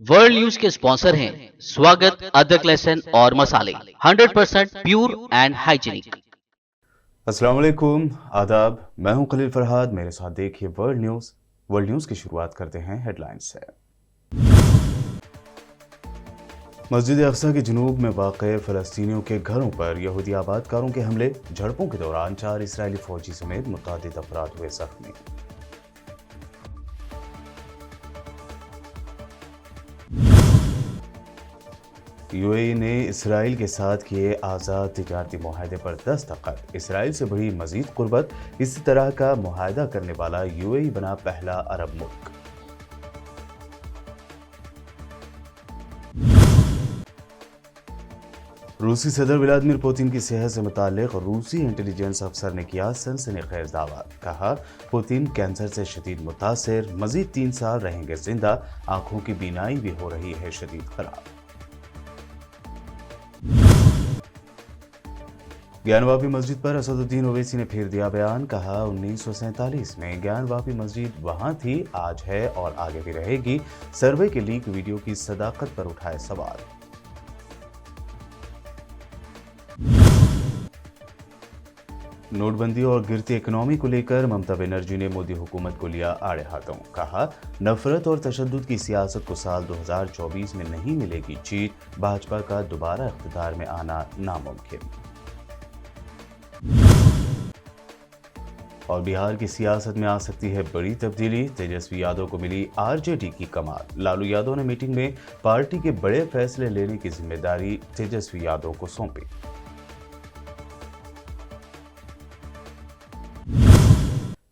World news के sponsor हैं स्वागत, अदरक, लहसुन और मसाले 100% प्योर एंड हाइजीनिक। अस्सलाम वालेकुम, आदाब। मैं हूं खलील फरहाद। मेरे साथ देखिए वर्ल्ड न्यूज़ की शुरुआत करते हैं हेडलाइंस से। मस्जिद अक्सा के जुनूब में वाक़ फ़लस्तीनियों के घरों पर यहूदी आबादकारों के हमले, झड़पों के दौरान 4 इस्राएली फौजी समेत मुतअद्दिद अफराद हुए जख्मी। यूएई ने इसराइल के साथ किए आज़ाद तिजारती मुआहदे पर दस्तखत, इसराइल से बढ़ी मजीद कुर्बत। इसी तरह का मुआहदा करने वाला यूएई बना पहला अरब मुल्क। रूसी सदर व्लादिमीर पुतिन की सेहत से मुताल्लिक रूसी इंटेलिजेंस अफसर ने किया सनसनीखेज दावा। कहा, पुतिन कैंसर से शदीद मुतासिर, मजीद 3 साल रहेंगे जिंदा, आंखों की बीनाई भी हो रही है शदीद खराब। ज्ञानवापी मस्जिद पर असदुद्दीन ओवैसी ने फिर दिया बयान। कहा, 1947 में ज्ञानवापी मस्जिद वहां थी, आज है और आगे भी रहेगी। सर्वे के लीक वीडियो की सदाकत पर उठाए सवाल। नोटबंदी और गिरती इकोनॉमी को लेकर ममता बनर्जी ने मोदी हुकूमत को लिया आड़े हाथों। कहा, नफरत और तशद्दुद की सियासत को साल 2024 में नहीं मिलेगी जीत, भाजपा का दोबारा इख्तिदार में आना नामुमकिन। और बिहार की सियासत में आ सकती है बड़ी तब्दीली, तेजस्वी यादव को मिली आरजेडी की कमान। लालू यादव ने मीटिंग में पार्टी के बड़े फैसले लेने की जिम्मेदारी तेजस्वी यादव को सौंपी।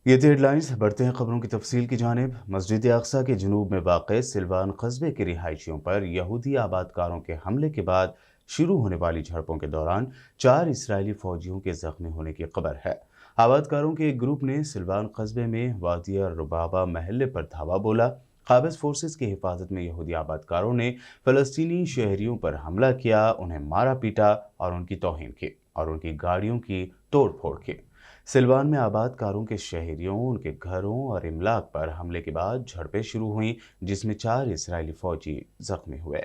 ये थी हेडलाइंस। बढ़ते हैं खबरों की तफसील की जानिब। मस्जिद अक्सा के जुनूब में वाक़ सिल्वान कस्बे के रिहायशियों पर यहूदी आबादकारों के हमले के बाद शुरू होने वाली झड़पों के दौरान 4 इसराइली फौजियों के जख्मी होने की खबर है। आबादकारों के एक ग्रुप ने सिल्वान कस्बे में वादिया रुबाबा महल्ले पर धावा बोला। काबिज फोर्सेस की हिफाजत में यहूदी आबादकारों ने फ़लस्तीनी शहरियों पर हमला किया, उन्हें मारा पीटा और उनकी तौहीन की और उनकी गाड़ियों की तोड़ फोड़ की। सिल्वान में आबादकारों के शहरियों, उनके घरों और इमलाक पर हमले के बाद झड़पें शुरू हुईं, जिसमें 4 इस्राएली फौजी जख्मी हुए।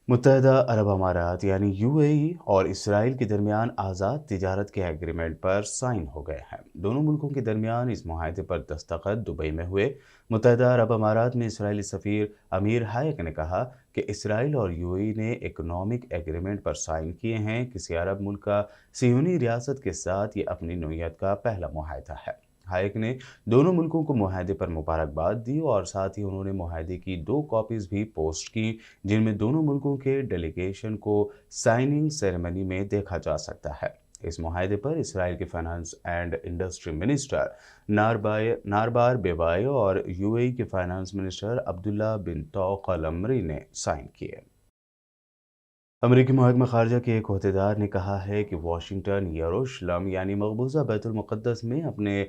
मुत्तहदा अरब अमारात यानी यूएई और इसराइल के दरमियान आज़ाद तिजारत के एग्रीमेंट पर साइन हो गए हैं। दोनों मुल्कों के दरमियान इस मुआहदे पर दस्तखत दुबई में हुए। मुत्तहदा अरब अमारात में इसराइली सफ़ीर अमीर हायक ने कहा कि इसराइल और यूएई ने इकनॉमिक एग्रीमेंट पर साइन किए हैं। किसी अरब मुल्क का सियोनी रियासत के साथ ये अपनी नौइयत का पहला मुआहदा है। हायक ने दोनों मुल्कों को मुआहदे पर मुबारकबाद दी और साथ ही उन्होंने मुआहदे की 2 कॉपीज़ भी पोस्ट की, जिनमें दोनों मुल्कों के डेलीगेशन को साइनिंग सेरेमनी में देखा जा सकता है। इस मुआहदे पर इसराइल के फाइनेंस एंड इंडस्ट्री मिनिस्टर नारबार बेबाई और यूएई के फाइनेंस मिनिस्टर अब्दुल्ला बिन तौक अल अमरी ने साइन किए। अमेरिकी महकमा खारजा के एक अहदेदार ने कहा है कि वाशिंगटन यरूशलेम यानी मकबूजा बैतुल मुक़द्दस में अपने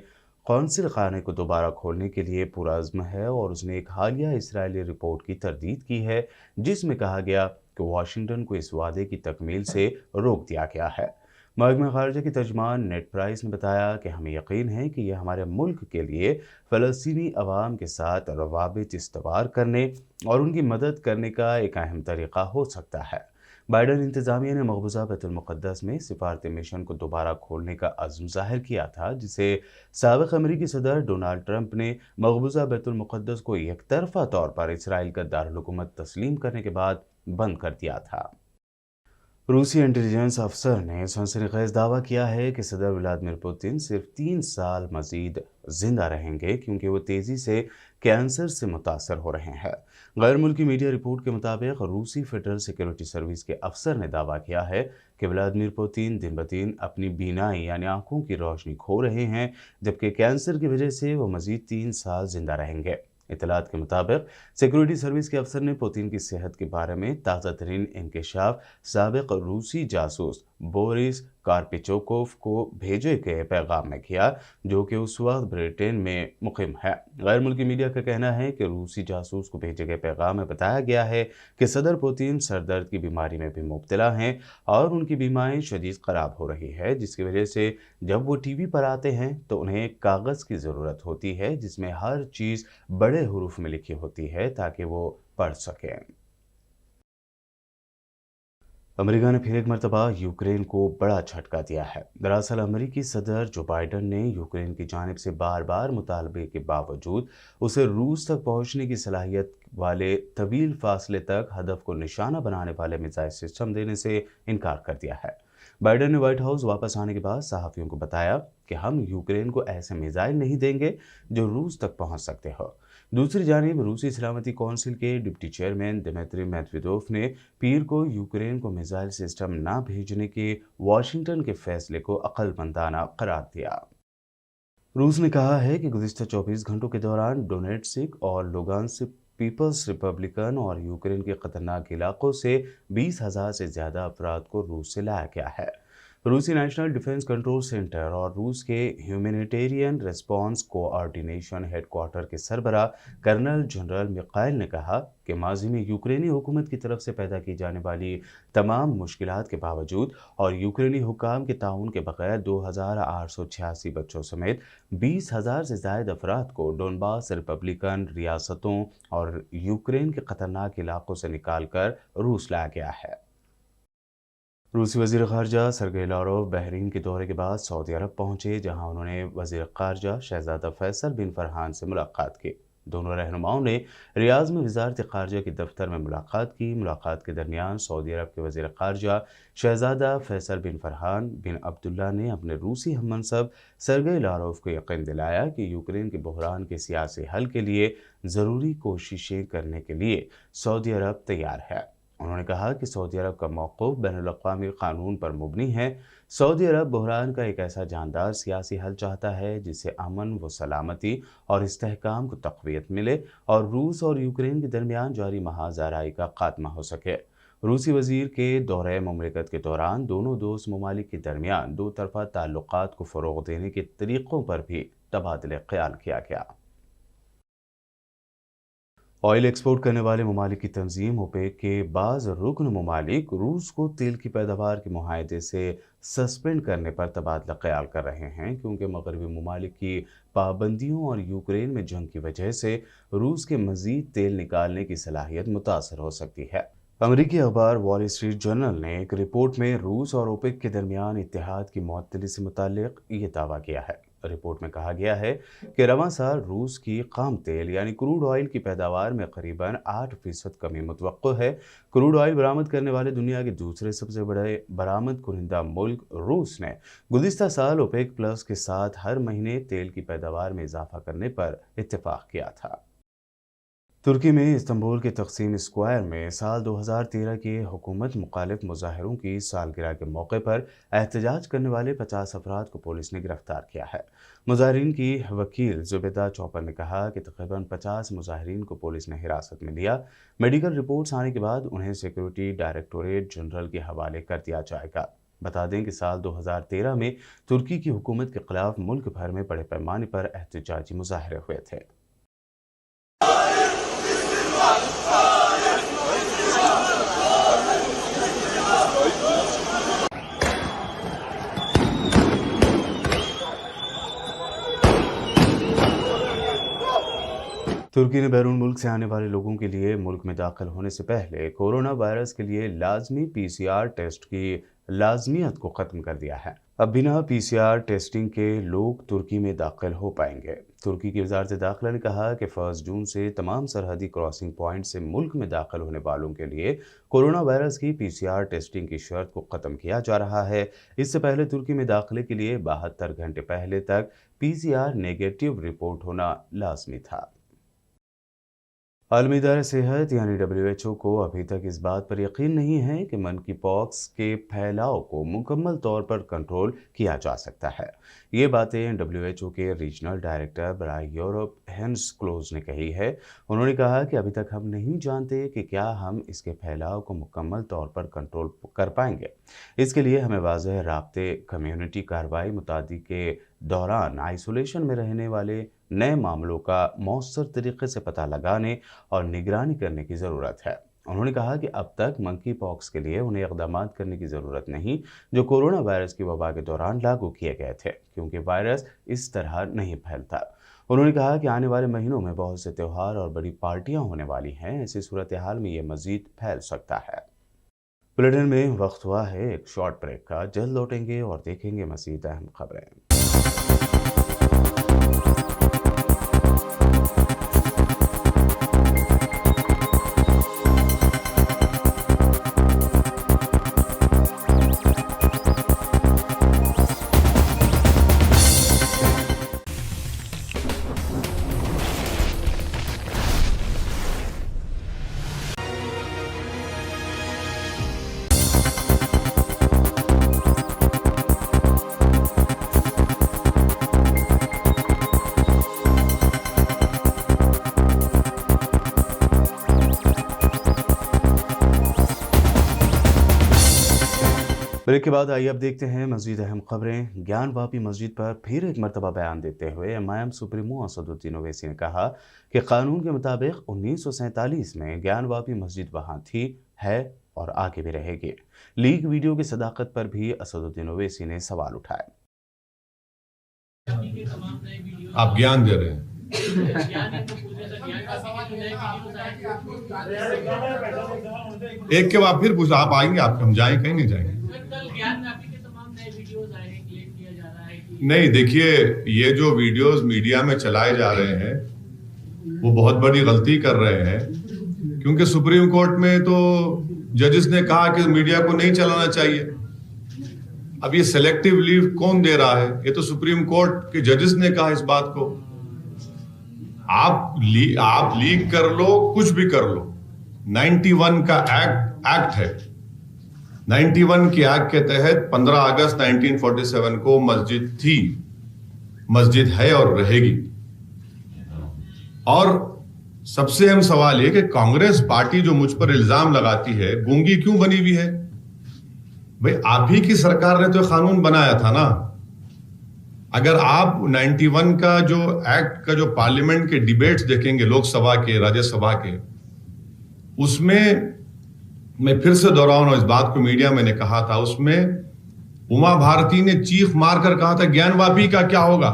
कौंसिल खाने को दोबारा खोलने के लिए पुरअज़्म है और उसने एक हालिया इसराइली रिपोर्ट की तरदीद की है, जिसमें कहा गया कि वाशिंगटन को इस वादे की तकमील से रोक दिया गया है। महकमा खारजा की तर्जुमान नेड प्राइस ने बताया कि हमें यकीन है कि यह हमारे मुल्क के लिए फ़लस्तीनी अवाम के साथ रवाबित इस्तवार करने और उनकी मदद करने का एक अहम तरीक़ा हो सकता है। बाइडन इंतज़ामिया ने मकबूजा बैतुल मुक़द्दस में सिफारती मिशन को दोबारा खोलने का अज़्म ज़ाहिर किया था, जिसे साबिक़ अमेरिकी सदर डोनाल्ड ट्रंप ने मकबूजा बैतुल मुक़द्दस को एकतरफ़ा तौर पर इसराइल का दारुल-हुकूमत तस्लीम करने के बाद बंद कर दिया था। रूसी इंटेलिजेंस अफसर ने सनसनीखेज दावा किया है कि सदर व्लादिमीर पुतिन सिर्फ 3 साल मजीद जिंदा रहेंगे, क्योंकि वो तेज़ी से कैंसर से मुतासर हो रहे हैं। गैर मुल्की मीडिया रिपोर्ट के मुताबिक रूसी फेडरल सिक्योरिटी सर्विस के अफसर ने दावा किया है कि व्लादिमीर पुतिन दिन ब दिन अपनी बीनाई यानी आंखों की रोशनी खो रहे हैं, जबकि कैंसर की वजह से वो मजीद 3 साल जिंदा रहेंगे। इतलात के मुताबिक सिक्योरिटी सर्विस के अफसर ने पुतिन की सेहत के बारे में ताज़ा तरीन इंकशाफ साबिक रूसी जासूस बोरिस कारपिचोकोव को भेजे गए पैगाम में किया, जो कि उस वक्त ब्रिटेन में मुक़िम है। गैर मुल्की मीडिया का कहना है कि रूसी जासूस को भेजे गए पैगाम में बताया गया है कि सदर पुतिन सरदर्द की बीमारी में भी मुब्तला हैं और उनकी बीमारी शदीद ख़राब हो रही है, जिसकी वजह से जब वो टीवी पर आते हैं तो उन्हें कागज़ की ज़रूरत होती है जिसमें हर चीज़ बड़े हरूफ में लिखी होती है ताकि वो पढ़ सकें। अमेरिका ने फिर एक मरतबा यूक्रेन को बड़ा झटका दिया है। दरअसल अमेरिकी सदर जो बाइडन ने यूक्रेन की जानिब से बार बार मुतालबे के बावजूद उसे रूस तक पहुंचने की सलाहियत वाले तवील फासले तक हदफ को निशाना बनाने वाले मिसाइल सिस्टम देने से इनकार कर दिया है। बाइडन ने व्हाइट हाउस वापस आने के बाद सहाफ़ियों को बताया कि हम यूक्रेन को ऐसे मिसाइल नहीं देंगे जो रूस तक पहुंच सकते हो। दूसरी जानिब रूसी सलामती कौंसिल के डिप्टी चेयरमैन दिमित्री मेदवेदेव ने पीर को यूक्रेन को मिसाइल सिस्टम न भेजने के वाशिंगटन के फैसले को अक्लमंदाना करार दिया। रूस ने कहा है कि गुज़िश्ता 24 घंटों के दौरान डोनेट्स्क और लुगान्स्क पीपल्स रिपब्लिकन और यूक्रेन के खतरनाक इलाकों से 20,000 से ज़्यादा अफराद को रूस से लाया गया है। रूसी नेशनल डिफेंस कंट्रोल सेंटर और रूस के ह्यूमैनिटेरियन रिस्पांस कोऑर्डिनेशन हेडक्वार्टर के सरबराह कर्नल जनरल मिकाइल ने कहा कि माजी में यूक्रेनी हुकूमत की तरफ से पैदा की जाने वाली तमाम मुश्किलात के बावजूद और यूक्रेनी हुकाम के ताउन के बगैर 2,886 बच्चों समेत 20,000 से ज़ायद अफराद को डोनबास रिपब्लिकन रियासतों और यूक्रेन के खतरनाक इलाकों से निकाल कर रूस लाया गया है। रूसी वज़ीर ख़ारजा सरगेई लारोव बहरीन के दौरे के बाद सऊदी अरब पहुंचे, जहां उन्होंने वज़ीर ख़ारजा शहज़ादा फैसल बिन फरहान से मुलाकात की। दोनों रहनुमाओं ने रियाद में वज़ारत ख़ारजा के दफ्तर में मुलाकात की। मुलाकात के दरमियान सऊदी अरब के वज़ीर ख़ारजा शहज़ादा फैसल बिन फरहान बिन अब्दुल्ला ने अपने रूसी हममनसब सरगेई लारोव को यकीन दिलाया कि यूक्रेन के बहरान के सियासी हल के लिए ज़रूरी कोशिशें करने के लिए सऊदी अरब तैयार है। उन्होंने कहा कि सऊदी अरब का मौक़िफ़ बैनुल-अक़वामी क़ानून पर मुबनी है। सऊदी अरब बहरान का एक ऐसा जानदार सियासी हल चाहता है जिससे अमन व सलामती और इस्तेहकाम को तक़वियत मिले और रूस और यूक्रेन के दरमियान जारी महाज़ाराई का ख़ात्मा हो सके। रूसी वज़ीर के दौरे मुमलिकत के दौरान दोनों दोस्त ममालिक के दरमियान दो तरफ़ा ताल्लुक़ात को फ़रोग़ देने के तरीक़ों पर भी तबादले ख़याल किया गया। ऑयल एक्सपोर्ट करने वाले ममालिक की तंजीम ओपेक के बाज़ रुकन ममालिक रूस को तेल की पैदावार के मुआहदे से सस्पेंड करने पर तबादला ख्याल कर रहे हैं, क्योंकि मगरबी ममालिक की पाबंदियों और यूक्रेन में जंग की वजह से रूस के मज़ीद तेल निकालने की सलाहियत मुतासर हो सकती है। अमरीकी अखबार वॉल स्ट्रीट जर्नल ने एक रिपोर्ट में रूस और ओपेक के दरमियान इत्तेहाद की मुअत्तली से मुताल्लिक़ ये दावा किया है। रिपोर्ट में कहा गया है कि रवां साल रूस की खाम तेल यानी क्रूड ऑयल की पैदावार में करीबन 8% कमी मुतवक्को है। क्रूड ऑयल बरामद करने वाले दुनिया के दूसरे सबसे बड़े बरामद कुनिंदा मुल्क रूस ने गुज़िश्ता साल ओपेक प्लस के साथ हर महीने तेल की पैदावार में इजाफा करने पर इत्तेफाक किया था। तुर्की में इस्तांबुल के तक़सीम स्क्वायर में साल 2013 के हुकूमत मुखालिफ मुजाहिरों की सालगिरह के मौके पर एहतजाज करने वाले 50 अफराद को पुलिस ने गिरफ्तार किया है। मुजाहिरीन की वकील जुबैदा चौपर ने कहा कि तकरीबन 50 मुजाहिरीन को पुलिस ने हिरासत में लिया। मेडिकल रिपोर्ट्स आने के बाद उन्हें सिक्योरिटी डायरेक्टोरेट जनरल के हवाले कर दिया जाएगा। बता दें कि साल 2013 में तुर्की की हुकूमत के खिलाफ मुल्क भर में बड़े पैमाने पर एहतजाजी मुजाहरे हुए थे। तुर्की ने बैरून मुल्क से आने वाले लोगों के लिए मुल्क में दाखिल होने से पहले कोरोना वायरस के लिए लाजमी PCR टेस्ट की लाजमियत को ख़त्म कर दिया है। अब बिना PCR टेस्टिंग के लोग तुर्की में दाखिल हो पाएंगे। तुर्की की वज़ारत दाखिला ने कहा कि 1 जून से तमाम सरहदी क्रॉसिंग पॉइंट से मुल्क में दाखिल होने वालों के लिए कोरोना वायरस की PCR टेस्टिंग की शर्त को ख़त्म किया जा रहा है। इससे पहले तुर्की में दाखिले के लिए 72 घंटे पहले तक PCR नेगेटिव रिपोर्ट होना लाजमी था। आलमी इदारा सेहत यानी WHO को अभी तक इस बात पर यकीन नहीं है कि मंकी पॉक्स के फैलाव को मुकम्मल तौर पर कंट्रोल किया जा सकता है। ये बातें WHO के रीजनल डायरेक्टर बराए यूरोप हेंस क्लोज ने कही है। उन्होंने कहा कि अभी तक हम नहीं जानते कि क्या हम इसके फैलाव को मुकम्मल तौर पर कंट्रोल कर पाएंगे। इसके लिए हमें वाज़ेह राब्ते, कम्युनिटी कार्रवाई, मुतादी के दौरान आइसोलेशन में रहने वाले नए मामलों का मौसर तरीके से पता लगाने और निगरानी करने की ज़रूरत है। उन्होंने कहा कि अब तक मंकी पॉक्स के लिए उन्हें इक़दाम करने की ज़रूरत नहीं जो कोरोना वायरस की वबा के दौरान लागू किए गए थे, क्योंकि वायरस इस तरह नहीं फैलता। उन्होंने कहा कि आने वाले महीनों में बहुत से त्यौहार और बड़ी पार्टियां होने वाली हैं। ऐसी सूरत हाल में ये मज़ीद फैल सकता है। बुलेटिन में वक्त हुआ है एक शॉर्ट ब्रेक का। जल्द लौटेंगे और देखेंगे मज़ीद अहम खबरें। ब्रेक के बाद आइए अब देखते हैं मज़ीद अहम खबरें। ज्ञानवापी मस्जिद पर फिर एक मरतबा बयान देते हुए MIM सुप्रीमो असदुद्दीन ओवैसी ने कहा कि कानून के मुताबिक 1947 में ज्ञानवापी मस्जिद वहाँ थी, है और आगे भी रहेगी। लीक वीडियो की सदाकत पर भी असदुद्दीन ओवैसी ने सवाल उठाए। आप ज्ञान दे रहे हैं। एक के बाद फिर पूछा, आप आएंगे? आप हम जाएं? कहीं नहीं जाएंगे। नहीं, देखिए, ये जो वीडियोस मीडिया में चलाए जा रहे हैं वो बहुत बड़ी गलती कर रहे हैं, क्योंकि सुप्रीम कोर्ट में तो जजेस ने कहा कि मीडिया को नहीं चलाना चाहिए। अब ये सेलेक्टिव लीव कौन दे रहा है? ये तो सुप्रीम कोर्ट के जजेस ने कहा इस बात को। आप लीक कर लो, कुछ भी कर लो, 91 का एक्ट है। 91 के एक्ट के तहत 15 अगस्त 1947 को मस्जिद थी, मस्जिद है और रहेगी। और सबसे अहम सवाल ये कि कांग्रेस पार्टी जो मुझ पर इल्जाम लगाती है, गूंगी क्यों बनी हुई है? भाई, आप ही की सरकार ने तो कानून बनाया था ना। अगर आप 91 का जो एक्ट का जो पार्लियामेंट के डिबेट्स देखेंगे, लोकसभा के, राज्यसभा के, उसमें मैं फिर से दोहराऊं, इस बात को मीडिया में कहा था, उसमें उमा भारती ने चीख मारकर कहा था ज्ञानवापी का क्या होगा।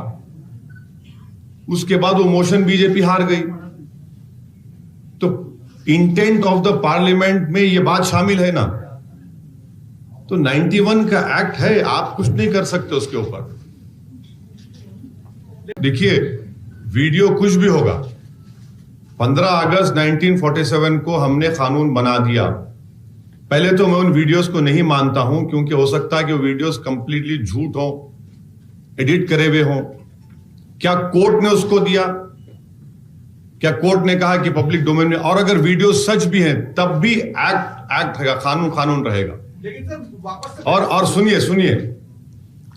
उसके बाद वो मोशन बीजेपी हार गई। तो इंटेंट ऑफ द पार्लियामेंट में ये बात शामिल है ना। तो 91 का एक्ट है, आप कुछ नहीं कर सकते उसके ऊपर। देखिए, वीडियो कुछ भी होगा, 15 अगस्त 1947 को हमने कानून बना दिया। पहले तो मैं उन वीडियोस को नहीं मानता हूं, क्योंकि हो सकता है कि वो वीडियोस कंप्लीटली झूठ हो, एडिट करे हुए हो। क्या कोर्ट ने उसको दिया? क्या कोर्ट ने कहा कि पब्लिक डोमेन में? और अगर वीडियो सच भी हैं तब भी एक्ट रहेगा, कानून रहेगा। और सुनिए,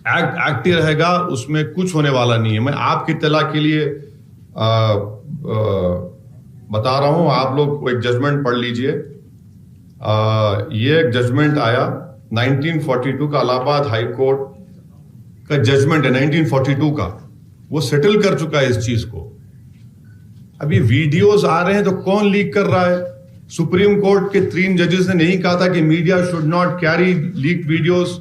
एक्ट ही रहेगा, उसमें कुछ होने वाला नहीं है। मैं आपकी इत्तला के लिए बता रहा हूं, आप लोग को एक जजमेंट पढ़ लीजिए। ये एक जजमेंट आया 1942 का, इलाहाबाद हाई कोर्ट का जजमेंट है 1942 का। वो सेटल कर चुका है इस चीज को। अभी वीडियोस आ रहे हैं तो कौन लीक कर रहा है? सुप्रीम कोर्ट के 3 जजेस ने नहीं कहा था कि media should not carry leak videos?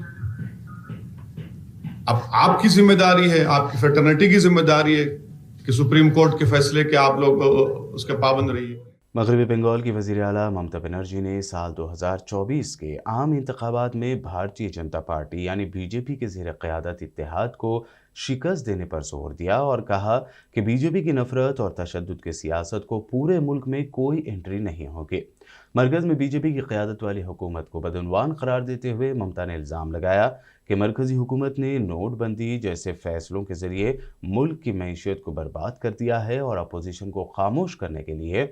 अब आपकी जिम्मेदारी है, आपकी फ्रेटर्निटी की जिम्मेदारी है कि सुप्रीम कोर्ट के फैसले के आप लोग उसके पाबंद रहिए। मगरबी बंगाल की वज़ीर आला ममता बनर्जी ने साल 2024 के आम इंतखाबात में भारतीय जनता पार्टी यानी बीजेपी के ज़ेर क़यादत इत्तेहाद को शिकस्त देने पर जोर दिया और कहा कि बीजेपी की नफरत और तशद्दुद की सियासत को पूरे मुल्क में कोई एंट्री नहीं होगी। मरकज़ में बीजेपी की क़यादत वाली हुकूमत को बदउनवान करार देते हुए ममता ने इल्ज़ाम लगाया कि मरकज़ी हुकूमत ने नोटबंदी जैसे फ़ैसलों के ज़रिए मुल्क की मईशत को बर्बाद कर दिया है और अपोजिशन को खामोश करने के लिए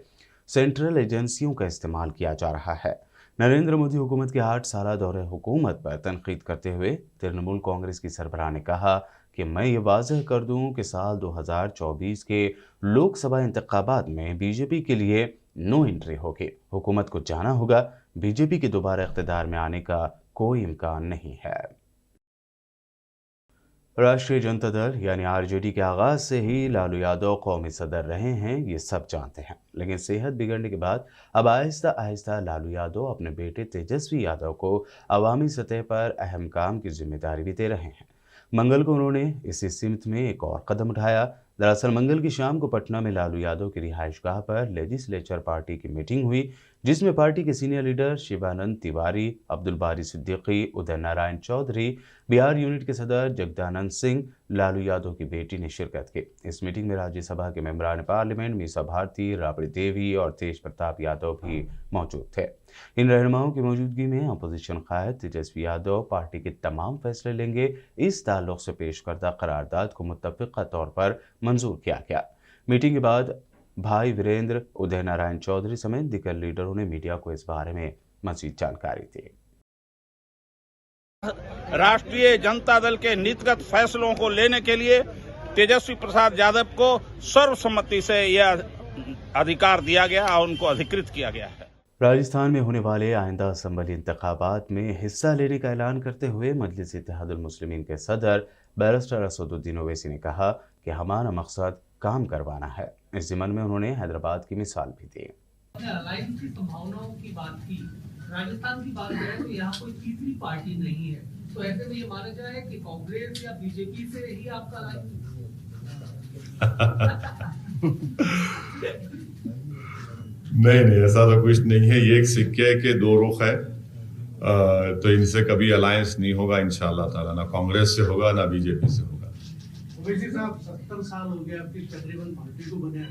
सेंट्रल एजेंसियों का इस्तेमाल किया जा रहा है। नरेंद्र मोदी हुकूमत के 8 साला दौरे हुकूमत पर तनकीद करते हुए तृणमूल कांग्रेस की सरबराह ने कहा कि मैं ये वाज़ह कर दूं कि साल 2024 के लोकसभा इंतखाबात में बीजेपी के लिए नो एंट्री होगी। हुकूमत को जाना होगा, बीजेपी के दोबारा इख्तिदार में आने का कोई इम्कान नहीं है। राष्ट्रीय जनता दल यानी आरजेडी के आगाज से ही लालू यादव कौमी सदर रहे हैं, ये सब जानते हैं। लेकिन सेहत बिगड़ने के बाद अब आहिस्ता आहिस्ता लालू यादव अपने बेटे तेजस्वी यादव को अवामी सतह पर अहम काम की जिम्मेदारी भी दे रहे हैं। मंगल को उन्होंने इसी सिमत में एक और कदम उठाया। दरअसल मंगल की शाम को पटना में लालू यादव की रिहाइशगाह पर लेजिस्लेचर पार्टी की मीटिंग हुई, जिसमें पार्टी के सीनियर लीडर शिवानंद तिवारी, अब्दुल बारी सिद्दीकी, उदय नारायण चौधरी, बिहार यूनिट के सदर जगदानंद सिंह, लालू यादव की बेटी ने शिरकत की। इस मीटिंग में राज्यसभा के मेंबरान पार्लियामेंट मीसा भारती, राबड़ी देवी और तेज प्रताप यादव भी मौजूद थे। इन रहनुमाओं की मौजूदगी में अपोजिशन कायद तेजस्वी यादव पार्टी के तमाम फैसले लेंगे। इस ताल्लुक से पेश करदा करारदाद को मुत्तफ़िक़ा तौर पर मंजूर किया गया। मीटिंग के बाद भाई वीरेंद्र, उदय नारायण चौधरी समेत दीगर लीडरों ने मीडिया को इस बारे में मज़ीद जानकारी दी। राष्ट्रीय जनता दल के नीतिगत फैसलों को लेने के लिए तेजस्वी प्रसाद यादव को सर्वसम्मति से यह अधिकार दिया गया और उनको अधिकृत किया गया है। राजस्थान में होने वाले आइंदा असम्बली इंतखाबात में हिस्सा लेने का ऐलान करते हुए मजलिस इत्तेहादुल मुस्लिमीन के सदर बैरिस्टर असदुद्दीन ओवैसी ने कहा कि हमारा मकसद काम करवाना है। इस ज़िमन में उन्होंने हैदराबाद की मिसाल भी दी। अलायंस की संभावनाओं की बात की, राजस्थान की बात करें तो यहाँ कोई तीसरी पार्टी नहीं है, तो ऐसे में ये माना जाए कि कांग्रेस या बीजेपी से ही आपका अलायंस। नहीं, ऐसा तो कुछ नहीं है। ये एक सिक्के के दो रुख है, तो इनसे कभी अलायंस नहीं होगा इंशाअल्लाह ताला। ना कांग्रेस से होगा ना बीजेपी से होगा। ओवैसी साहब 70 साल हो गए आपकी तकरीबन पार्टी को बने,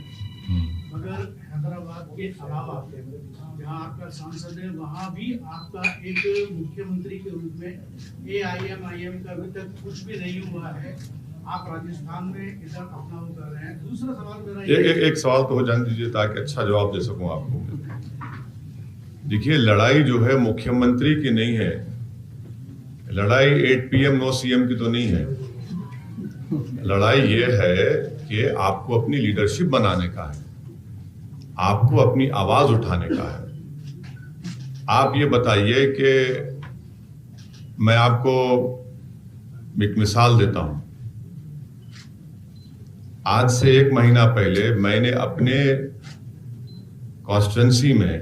मगर हैदराबाद के अलावा जहाँ आपका सांसद है वहाँ भी आपका एक मुख्यमंत्री के रूप में AIM का अभी तक कुछ भी नहीं हुआ है। आप राजस्थान में इधर अपना वो कर रहे हैं। दूसरा सवाल मेरा एक सवाल तो हो जाने दीजिए ताकि अच्छा जवाब दे सकूं आपको। देखिए, लड़ाई जो है मुख्यमंत्री की नहीं है, लड़ाई 8 PM 9 CM की तो नहीं है। लड़ाई ये है कि आपको अपनी लीडरशिप बनाने का है, आपको अपनी आवाज उठाने का है। आप ये बताइए कि मैं आपको एक मिसाल देता हूं। आज से 1 महीना पहले मैंने अपने कॉन्स्टिट्यूंसी में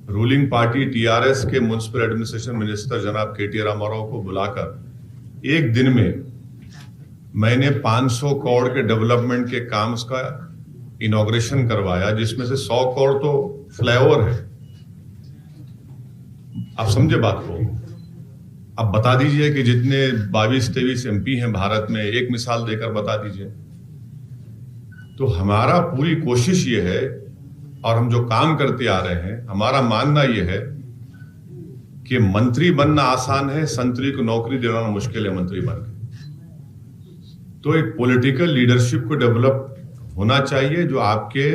रूलिंग पार्टी TRS के म्युनिसिपल एडमिनिस्ट्रेशन मिनिस्टर जनाब KT रामाराव को बुलाकर एक दिन में मैंने 500 करोड़ के डेवलपमेंट के काम का इनॉग्रेशन करवाया, जिसमें से 100 करोड़ तो फ्लाईओवर है। आप समझे बात को। अब बता दीजिए कि जितने 22-23 MP हैं भारत में, एक मिसाल देकर बता दीजिए। तो हमारा पूरी कोशिश ये है और हम जो काम करते आ रहे हैं, हमारा मानना ये है कि मंत्री बनना आसान है, संतरी को नौकरी देना मुश्किल है मंत्री बनकर। तो एक पॉलिटिकल लीडरशिप को डेवलप होना चाहिए जो आपके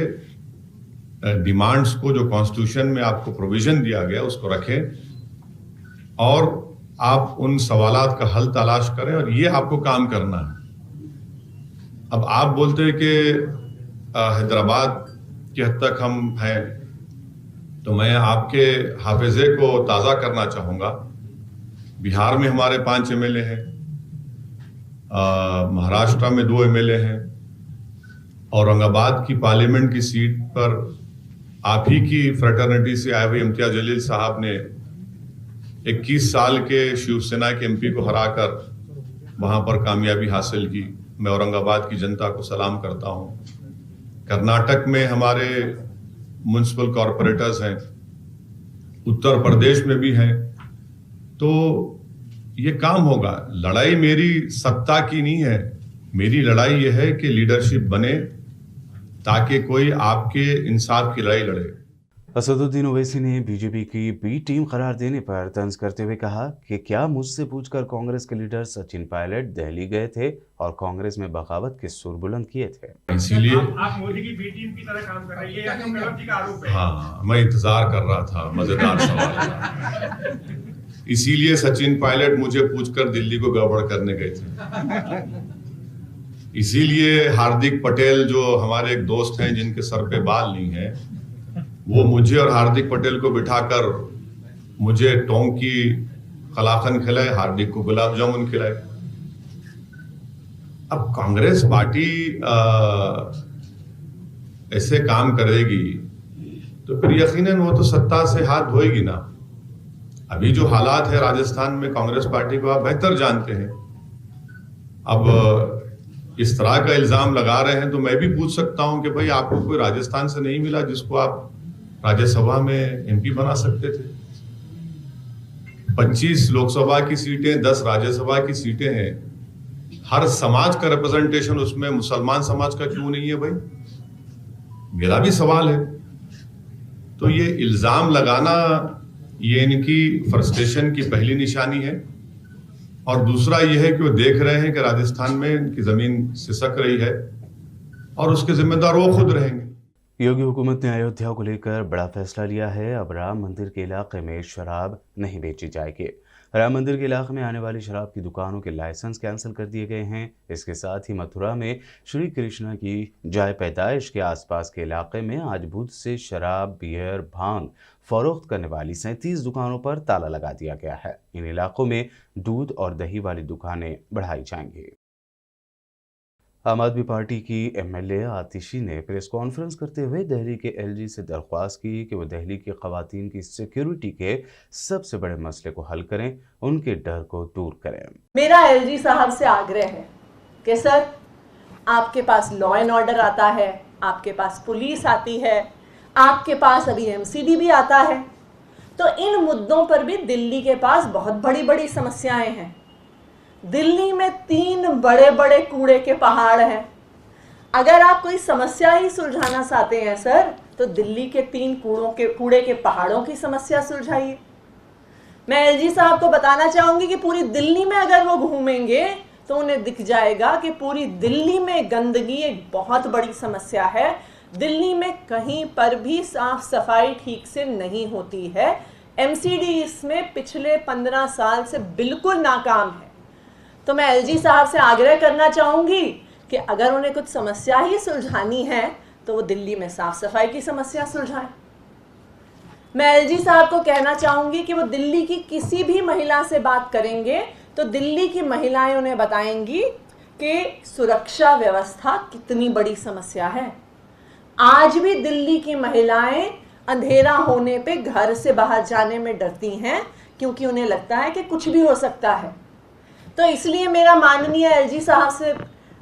डिमांड्स को, जो कॉन्स्टिट्यूशन में आपको प्रोविजन दिया गया, उसको रखें और आप उन सवालात का हल तलाश करें, और ये आपको काम करना है। अब आप बोलते हैं कि हैदराबाद की हद तक हम हैं, तो मैं आपके हाफिजे को ताज़ा करना चाहूँगा। बिहार में हमारे 5 MLA हैं, महाराष्ट्र में 2 MLA हैं, औरंगाबाद की पार्लियामेंट की सीट पर आप ही की फ्रेटर्निटी से आए हुए इम्तियाज जलील साहब ने 21 साल के शिवसेना के MP को हराकर वहां पर कामयाबी हासिल की। मैं औरंगाबाद की जनता को सलाम करता हूं। कर्नाटक में हमारे म्युनिसिपल कॉरपोरेटर्स हैं, उत्तर प्रदेश में भी हैं। तो ये काम होगा। लड़ाई मेरी सत्ता की नहीं है, मेरी लड़ाई ये है कि लीडरशिप बने ताकि कोई आपके इंसाफ की लड़ाई लड़े। असदुद्दीन ओवैसी ने बीजेपी की बी टीम करार देने पर तंज करते हुए कहा कि क्या मुझसे पूछकर कांग्रेस के लीडर सचिन पायलट दिल्ली गए थे और कांग्रेस में बगावत के सुर बुलंद किए थे। इसीलिए आप मोदी की बी टीम की तरह काम कर रही है, या तो गलत जी का आरोप है। हाँ, मैं इंतजार कर रहा था, मजेदार सवाल था। इसीलिए सचिन पायलट मुझे पूछकर दिल्ली को गड़बड़ करने गए थे। इसीलिए हार्दिक पटेल जो हमारे एक दोस्त हैं जिनके सर पे बाल नहीं है, वो मुझे और हार्दिक पटेल को बिठाकर मुझे टोंक की कलाकंद खिलाए, हार्दिक को गुलाब जामुन खिलाए। अब कांग्रेस पार्टी ऐसे काम करेगी तो फिर यकीनन वो तो सत्ता से हाथ धोएगी ना। अभी जो हालात है राजस्थान में कांग्रेस पार्टी को आप बेहतर जानते हैं। अब इस तरह का इल्जाम लगा रहे हैं तो मैं भी पूछ सकता हूं कि भाई आपको कोई राजस्थान से नहीं मिला जिसको आप राज्यसभा में एमपी बना सकते थे? 25 लोकसभा की सीटें, 10 राज्यसभा की सीटें हैं। हर समाज का रिप्रेजेंटेशन उसमें मुसलमान समाज का क्यों नहीं है भाई? मेरा भी सवाल है। तो ये इल्जाम लगाना, ये इनकी फ्रस्ट्रेशन की पहली निशानी है। और दूसरा यह है कि वो देख रहे हैं कि राजस्थान में इनकी जमीन सिसक रही है और उसके जिम्मेदार वो खुद रहेंगे। योगी हुकूमत ने अयोध्या को लेकर बड़ा फैसला लिया है। अब राम मंदिर के इलाके में शराब नहीं बेची जाएगी। राम मंदिर के इलाके में आने वाली शराब की दुकानों के लाइसेंस कैंसिल कर दिए गए हैं। इसके साथ ही मथुरा में श्री कृष्ण की जाय पैदाइश के आसपास के इलाके में आज बुध से शराब, बियर, भांग फरोख्त करने वाली 37 दुकानों पर ताला लगा दिया गया है। इन इलाकों में दूध और दही वाली दुकानें बढ़ाई जाएंगी। आम आदमी पार्टी की एमएलए आतिशी ने प्रेस कॉन्फ्रेंस करते हुए दिल्ली के एलजी से दरख्वास्त की कि वो दिल्ली की खवातीन की सिक्योरिटी के सबसे बड़े मसले को हल करें, उनके डर को दूर करें। मेरा एलजी साहब से आग्रह है कि सर, आपके पास लॉ एंड ऑर्डर आता है, आपके पास पुलिस आती है, आपके पास अभी एमसीडी भी आता है, तो इन मुद्दों पर भी दिल्ली के पास बहुत बड़ी बड़ी समस्याएं हैं। दिल्ली में 3 बड़े बड़े कूड़े के पहाड़ हैं। अगर आप कोई समस्या ही सुलझाना चाहते हैं सर, तो दिल्ली के 3 कूड़े के पहाड़ों की समस्या सुलझाइए। मैं एलजी साहब को बताना चाहूंगी कि पूरी दिल्ली में अगर वो घूमेंगे तो उन्हें दिख जाएगा कि पूरी दिल्ली में गंदगी एक बहुत बड़ी समस्या है। दिल्ली में कहीं पर भी साफ सफाई ठीक से नहीं होती है। एमसीडी इसमें पिछले 15 साल से बिल्कुल नाकाम है। तो मैं एलजी साहब से आग्रह करना चाहूंगी कि अगर उन्हें कुछ समस्या ही सुलझानी है तो वो दिल्ली में साफ सफाई की समस्या सुलझाएं। मैं एलजी साहब को कहना चाहूंगी कि वो दिल्ली की किसी भी महिला से बात करेंगे तो दिल्ली की महिलाएं उन्हें बताएंगी कि सुरक्षा व्यवस्था कितनी बड़ी समस्या है। आज भी दिल्ली की महिलाएं अंधेरा होने पे घर से बाहर जाने में डरती हैं क्योंकि उन्हें लगता है कि कुछ भी हो सकता है। तो इसलिए मेरा माननीय एलजी साहब से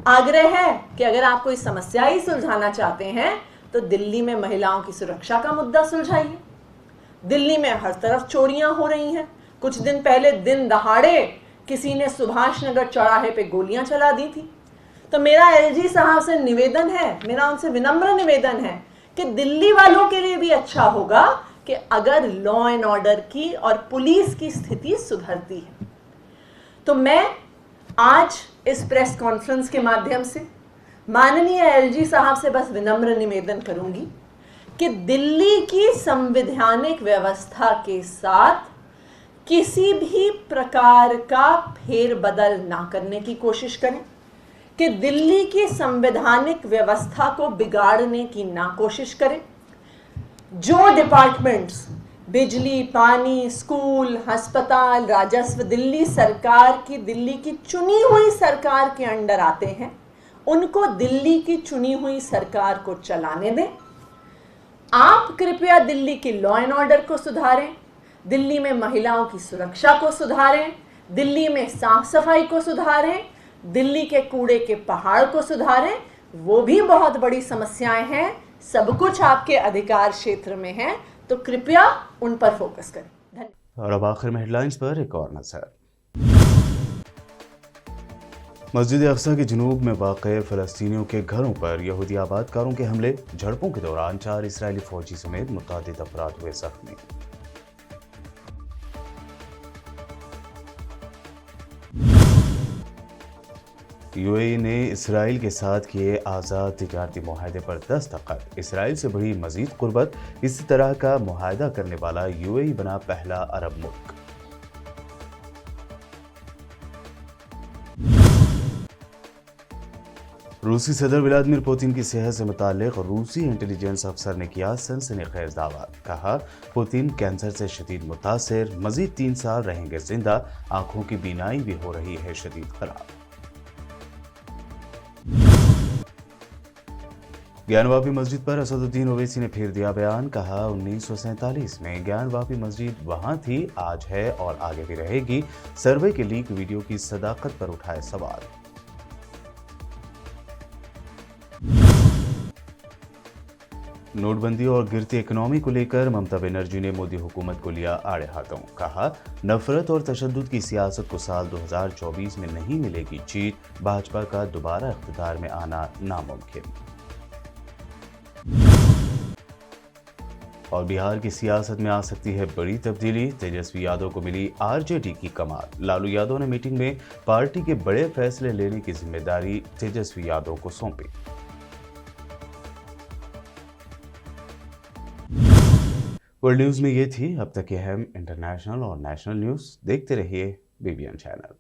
आग्रह है कि अगर आप कोई समस्या ही सुलझाना चाहते हैं तो दिल्ली में महिलाओं की सुरक्षा का मुद्दा सुलझाइए। दिल्ली में हर तरफ चोरियां हो रही हैं। कुछ दिन पहले दिन दहाड़े किसी ने सुभाष नगर चौराहे पे गोलियां चला दी थी। तो मेरा एलजी साहब से निवेदन है, मेरा उनसे विनम्र निवेदन है कि दिल्ली वालों के लिए भी अच्छा होगा कि अगर लॉ एंड ऑर्डर की और पुलिस की स्थिति सुधरती है। तो मैं आज इस प्रेस कॉन्फ्रेंस के माध्यम से माननीय एलजी साहब से बस विनम्र निवेदन करूंगी कि दिल्ली की संवैधानिक व्यवस्था के साथ किसी भी प्रकार का फेरबदल ना करने की कोशिश करें, कि दिल्ली की संवैधानिक व्यवस्था को बिगाड़ने की ना कोशिश करें। जो डिपार्टमेंट्स बिजली, पानी, स्कूल, अस्पताल, राजस्व दिल्ली की चुनी हुई सरकार के अंडर आते हैं, उनको दिल्ली की चुनी हुई सरकार को चलाने दें। आप कृपया दिल्ली की लॉ एंड ऑर्डर को सुधारें, दिल्ली में महिलाओं की सुरक्षा को सुधारें, दिल्ली में साफ सफाई को सुधारें, दिल्ली के कूड़े के पहाड़ को सुधारें। वो भी बहुत बड़ी समस्याएं हैं, सब कुछ आपके अधिकार क्षेत्र में है, तो कृपया उन पर फोकस करें। धन्यवाद। और अब आखिर में हेडलाइंस पर एक और नजर। मस्जिद अक्सा के जनूब में वाक़ फ़लस्तीनियों के घरों पर यहूदी आबादकारों के हमले, झड़पों के दौरान 4 इस्राएली फौजी समेत मुतअद्दिद अफराद हुए जख्मी। यूएई ने इसराइल के साथ किए आज़ाद तिजारती मुआहदे पर दस्तखत, इसराइल से बढ़ी मजीद कुर्बत, इसी तरह का मुआहदा करने वाला यूएई बना पहला अरब मुल्क। रूसी सदर व्लादिमीर पुतिन की सेहत से मुताल्लिक रूसी इंटेलिजेंस अफसर ने किया सनसनीखेज दावा, कहा पुतिन कैंसर से शदीद मुतासिर, मजीद 3 साल रहेंगे जिंदा, आंखों की बीनाई भी हो रही है शदीद खराब। ज्ञानवापी मस्जिद पर असदुद्दीन ओवैसी ने फिर दिया बयान, कहा 1947 में ज्ञानवापी मस्जिद वहां थी, आज है और आगे भी रहेगी। सर्वे के लीक वीडियो की सदाकत पर उठाए सवाल। नोटबंदी और गिरती इकोनॉमी को लेकर ममता बनर्जी ने मोदी हुकूमत को लिया आड़े हाथों, कहा नफरत और तशद्दुद की सियासत को साल 2024 में नहीं मिलेगी जीत, भाजपा का दोबारा इख्तिदार में आना नामुमकिन। और बिहार की सियासत में आ सकती है बड़ी तब्दीली, तेजस्वी यादव को मिली आरजेडी की कमान, लालू यादव ने मीटिंग में पार्टी के बड़े फैसले लेने की जिम्मेदारी तेजस्वी यादव को सौंपी। वर्ल्ड न्यूज में ये थी अब तक की अहम इंटरनेशनल और नेशनल न्यूज। देखते रहिए BBN चैनल।